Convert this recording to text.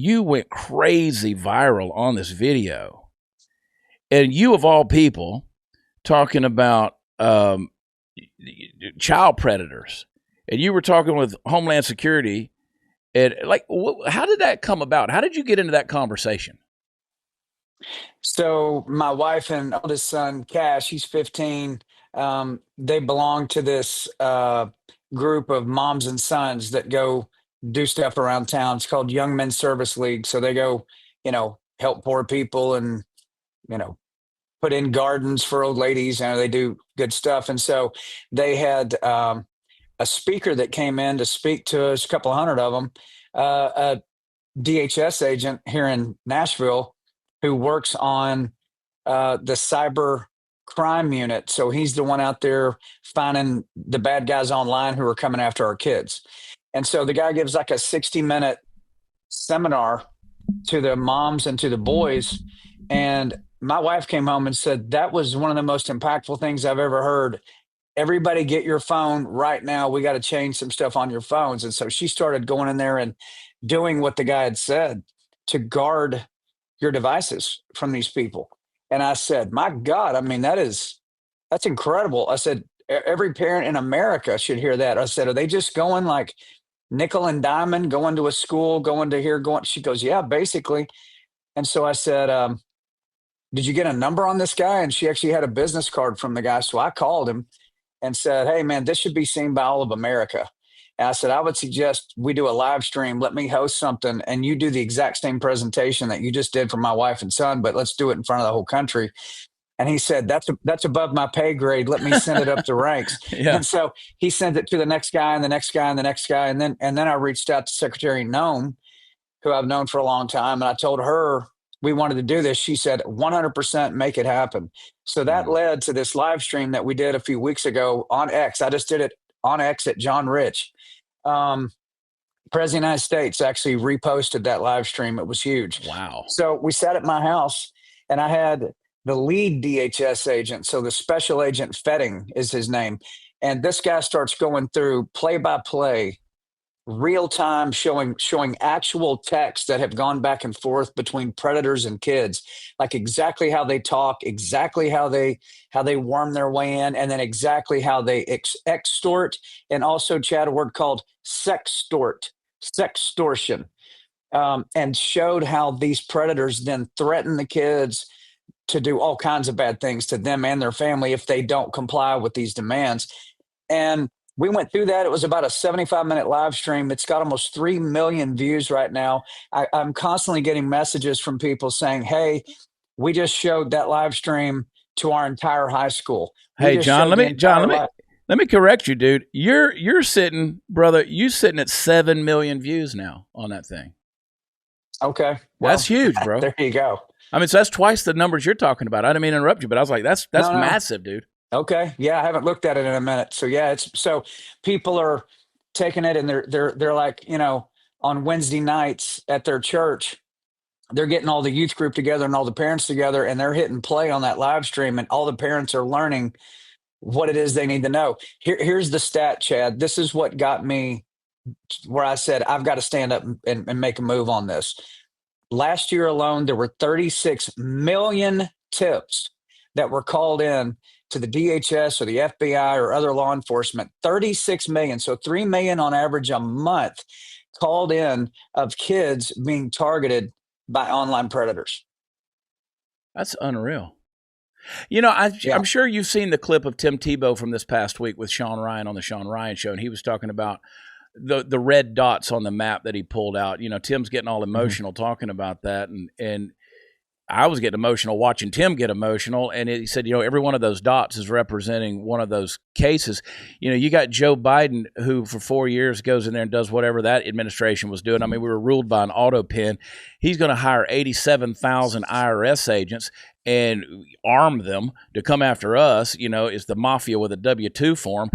you went crazy viral on this video. And you, of all people, talking about child predators. And you were talking with Homeland Security. And like, how did that come about? How did you get into that conversation? So my wife and oldest son, Cash, he's 15. They belong to this group of moms and sons that go do stuff around town. It's called Young Men's Service League. So they go, help poor people and, put in gardens for old ladies, and they do good stuff. And so they had a speaker that came in to speak to us, a couple hundred of them, a DHS agent here in Nashville who works on the cyber crime unit. So he's the one out there finding the bad guys online who are coming after our kids. And so the guy gives like a 60-minute seminar to the moms and to the boys. And my wife came home and said, that was one of the most impactful things I've ever heard. Everybody get your phone right now. We got to change some stuff on your phones. And so she started going in there and doing what the guy had said to guard your devices from these people. And I said, my God, I mean, that's incredible. I said, every parent in America should hear that. I said, are they just going like nickel and diamond, going to a school, going to here, going? She goes, yeah, basically. And so I said, did you get a number on this guy? And she actually had a business card from the guy. So I called him and said, hey, man, this should be seen by all of America. And I said, I would suggest we do a live stream. Let me host something and you do the exact same presentation that you just did for my wife and son, but let's do it in front of the whole country. And he said, that's above my pay grade. Let me send it up the ranks. Yeah. And so he sent it to the next guy and the next guy and the next guy. And then I reached out to Secretary Noem, who I've known for a long time. And I told her we wanted to do this. She said, 100% make it happen. So that led to this live stream that we did a few weeks ago on X. I just did it on X at John Rich. President of the United States actually reposted that live stream. It was huge. Wow. So we sat at my house and I had the lead DHS agent. So the special agent Fetting is his name. And this guy starts going through play by play, real time, showing actual texts that have gone back and forth between predators and kids, like exactly how they talk, exactly how they worm their way in, and then exactly how they extort, and also, Chad, a word called sextortion, and showed how these predators then threaten the kids to do all kinds of bad things to them and their family if they don't comply with these demands. And we went through that. It was about a 75-minute live stream. It's got almost 3 million views right now. I'm constantly getting messages from people saying, hey, we just showed that live stream to our entire high school. Hey, John, let me correct you, dude. You're sitting, brother, you sitting at 7 million views now on that thing. Okay. Well, that's huge, bro. There you go. I mean, so that's twice the numbers you're talking about. I didn't mean to interrupt you, but I was like, that's massive, dude. Okay. Yeah, I haven't looked at it in a minute. So yeah, so people are taking it and they're like, on Wednesday nights at their church, they're getting all the youth group together and all the parents together, and they're hitting play on that live stream, and all the parents are learning what it is they need to know. Here's the stat, Chad. This is what got me where I said, I've got to stand up and make a move on this. Last year alone, there were 36 million tips that were called in to the DHS or the FBI or other law enforcement. 36 million. So 3 million on average a month called in of kids being targeted by online predators. That's unreal. I'm sure you've seen the clip of Tim Tebow from this past week with Sean Ryan on the Sean Ryan Show, and he was talking about the red dots on the map that he pulled out. Tim's getting all emotional talking about that, and I was getting emotional watching Tim get emotional, and he said, every one of those dots is representing one of those cases. You got Joe Biden, who for 4 years goes in there and does whatever that administration was doing. I mean, we were ruled by an auto pen. He's going to hire 87,000 IRS agents and arm them to come after us, is the mafia with a W-2 form.